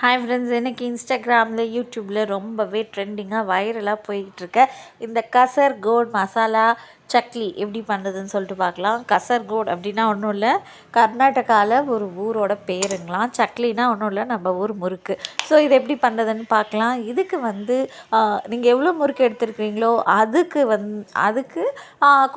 Hi friends, எனக்கு இன்ஸ்டாகிராமில் யூடியூப்பில் ரொம்பவே ட்ரெண்டிங்காக வைரலாக போய்கிட்டுருக்க இந்த கசர்கோட் மசாலா சக்லி எப்படி பண்ணுறதுன்னு சொல்லிட்டு பார்க்கலாம். கசர்கோட் அப்படின்னா ஒன்றும் இல்லை, கர்நாடகாவில் ஒரு ஊரோட பேருங்களாம். சக்லினா ஒன்றும் இல்லை, நம்ம ஊர் முறுக்கு. ஸோ இது எப்படி பண்ணுறதுன்னு பார்க்கலாம். இதுக்கு நீங்கள் எவ்வளோ முறுக்கு எடுத்துருக்கீங்களோ அதுக்கு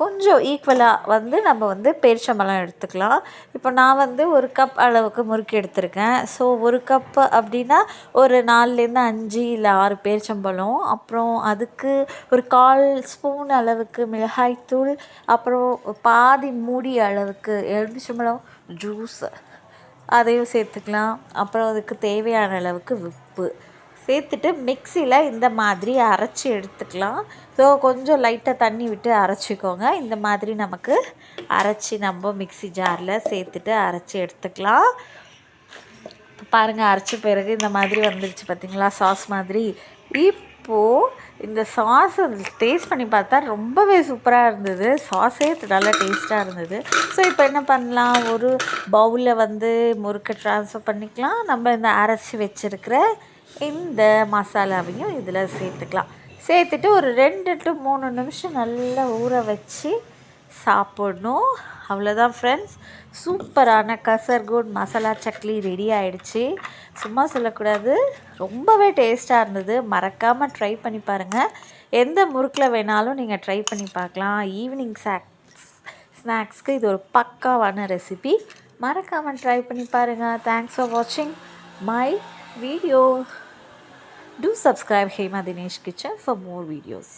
கொஞ்சம் ஈக்குவலாக நம்ம பேரிச்சம்பழம் எடுத்துக்கலாம். இப்போ நான் ஒரு கப் அளவுக்கு முறுக்கு எடுத்திருக்கேன். ஸோ ஒரு கப்பு அப்படின்னா ஒரு 4லேருந்து 5 இல்லை 6 பேரிச்சம்பழம். அப்புறம் அதுக்கு ஒரு 1/4 ஸ்பூன் அளவுக்கு மிளகாய் தூள், அப்புறம் பாதி மூடி அளவுக்கு எலுமிச்சம்பழம் ஜூஸ் அதையும் சேர்த்துக்கலாம். அப்புறம் அதுக்கு தேவையான அளவுக்கு உப்பு சேர்த்துட்டு மிக்சியில் இந்த மாதிரி அரைச்சி எடுத்துக்கலாம். ஸோ கொஞ்சம் லைட்டாக தண்ணி விட்டு அரைச்சிக்கோங்க. இந்த மாதிரி நமக்கு அரைச்சி நம்ம மிக்சி ஜாரில் சேர்த்துட்டு அரைச்சி எடுத்துக்கலாம். இப்போ பாருங்கள், அரைச்ச பிறகு இந்த மாதிரி வந்துருச்சு பார்த்திங்களா, சாஸ் மாதிரி. இப்போது இந்த சாஸை டேஸ்ட் பண்ணி பார்த்தா ரொம்பவே சூப்பராக இருந்தது. சாஸே நல்லா டேஸ்ட்டாக இருந்தது. ஸோ இப்போ என்ன பண்ணலாம், ஒரு பவுலில் முறுக்கை ட்ரான்ஸ்ஃபர் பண்ணிக்கலாம். நம்ம இந்த அரைச்சி வச்சுருக்கிற இந்த மசாலாவையும் இதில் சேர்த்துக்கலாம். சேர்த்துட்டு ஒரு 2 to 3 நிமிஷம் நல்லா ஊற வச்சு சாப்பிடணும். அவ்வளோதான் ஃப்ரெண்ட்ஸ், சூப்பரான கசர்கோட் மசாலா சக்லி ரெடி ஆகிடுச்சு. சும்மா சொல்லக்கூடாது, ரொம்பவே டேஸ்ட்டாக இருந்தது. மறக்காமல் ட்ரை பண்ணி பாருங்கள். எந்த முறுக்கில் வேணாலும் நீங்கள் ட்ரை பண்ணி பார்க்கலாம். ஈவினிங் ஸ்நாக்ஸ்க்கு இது ஒரு பக்காவான ரெசிபி. மறக்காமல் ட்ரை பண்ணி பாருங்கள். தேங்க்ஸ் ஃபார் வாட்சிங் my video. Do subscribe Hema Dinesh Kitchen for more videos.